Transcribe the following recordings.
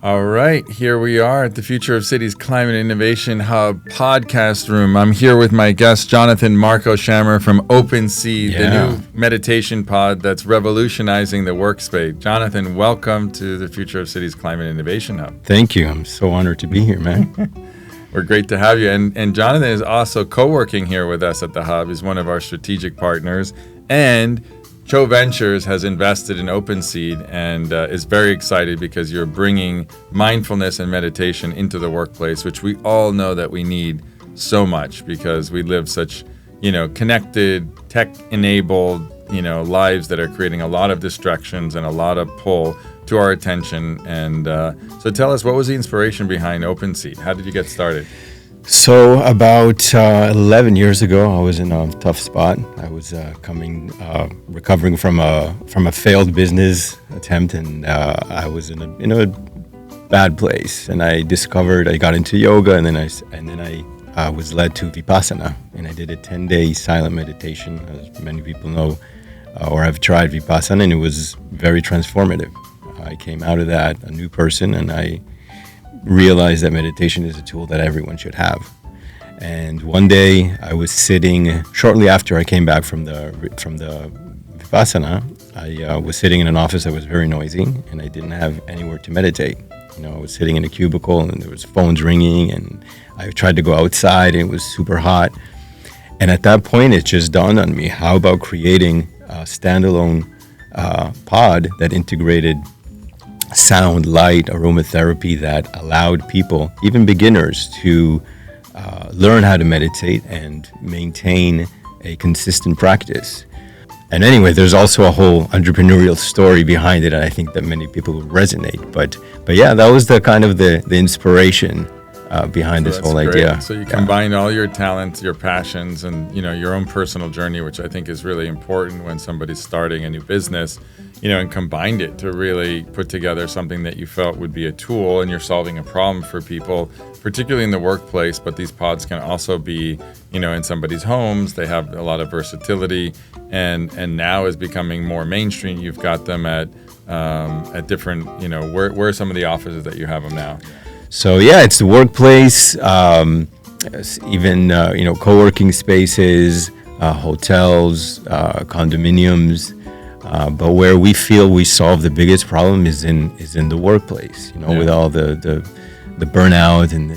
All right, here we are at the Future of Cities Climate Innovation Hub podcast room. I'm here with my guest, Jonathan Marcus Sharma from OpenSeed, the new meditation pod that's revolutionizing the workspace. Jonathan, welcome to the Future of Cities Climate Innovation Hub. Thank you. I'm so honored to be here, man. We're great to have you. And Jonathan is also co-working here with us at the Hub. He's one of our strategic partners. And Cho Ventures has invested in OpenSeed and is very excited because you're bringing mindfulness and meditation into the workplace, which we all know that we need so much because we live such, connected, tech-enabled, lives that are creating a lot of distractions and a lot of pull to our attention. And so tell us, what was the inspiration behind OpenSeed? How did you get started? So about 11 years ago, I was in a tough spot. I was recovering from a failed business attempt, and I was in a bad place. And I got into yoga, and then I was led to Vipassana, and I did a 10-day silent meditation, as many people know or have tried Vipassana, and it was very transformative. I came out of that a new person, and I realized that meditation is a tool that everyone should have. And one day I was sitting, shortly after I came back from the Vipassana, I was sitting in an office that was very noisy, and I didn't have anywhere to meditate. I was sitting in a cubicle, and there was phones ringing, and I tried to go outside, and it was super hot. And at that point, it just dawned on me, how about creating a standalone pod that integrated sound, light, aromatherapy that allowed people, even beginners, to learn how to meditate and maintain a consistent practice. And anyway, there's also a whole entrepreneurial story behind it, and I think that many people will resonate. But yeah, that was the kind of the inspiration behind this whole idea. So you combined all your talents, your passions, and your own personal journey, which I think is really important when somebody's starting a new business, and combined it to really put together something that you felt would be a tool, and you're solving a problem for people, particularly in the workplace. But these pods can also be, in somebody's homes. They have a lot of versatility, and now is becoming more mainstream. You've got them at different, where are some of the offices that you have them now? So yeah, it's the workplace, even co-working spaces, hotels, condominiums. But where we feel we solve the biggest problem is in the workplace. With all the burnout and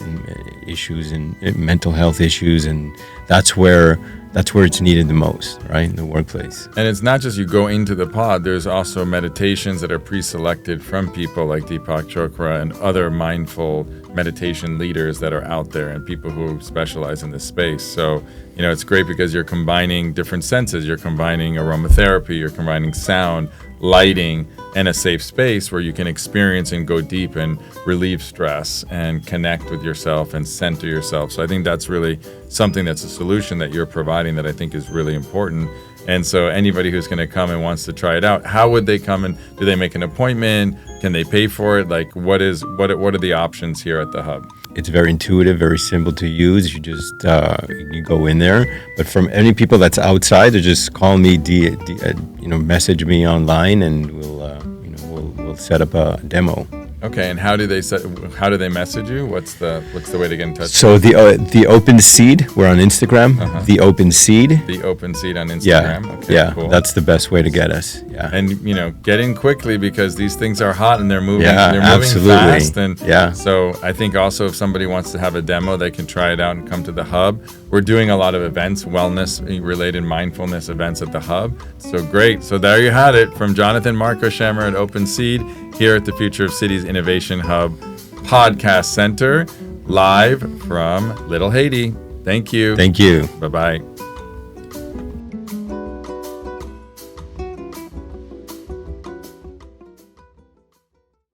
issues and mental health issues, and that's where it's needed the most, right, in the workplace. And it's not just you go into the pod. There's also meditations that are pre-selected from people like Deepak Chopra and other mindful meditation leaders that are out there, and people who specialize in this space. So, it's great because you're combining different senses. You're combining aromatherapy, you're combining sound, lighting, and a safe space where you can experience and go deep and relieve stress and connect with yourself and center yourself. So I think that's really something that's a solution that you're providing that I think is really important. And so anybody who's going to come and wants to try it out, how would they come, and do they make an appointment? Can they pay for it? Like, what are the options here at the Hub? It's very intuitive, very simple to use. You just you go in there. But from any people that's outside, they just call me, message me online, and we'll set up a demo. Okay, and how do they message you? What's the way to get in touch? So the OpenSeed, we're on Instagram. The OpenSeed. The OpenSeed on Instagram. Yeah, okay, cool. That's the best way to get us. Yeah, and get in quickly because these things are hot and they're moving. Yeah, they're absolutely. moving fast. And yeah. So I think also if somebody wants to have a demo, they can try it out and come to the Hub. We're doing a lot of events, wellness-related mindfulness events at the Hub. So great. So there you had it from Jonathan Marcus Sharma at OpenSeed here at the Future of Cities Innovation Hub Podcast Center, live from Little Haiti. Thank you. Thank you. Bye-bye.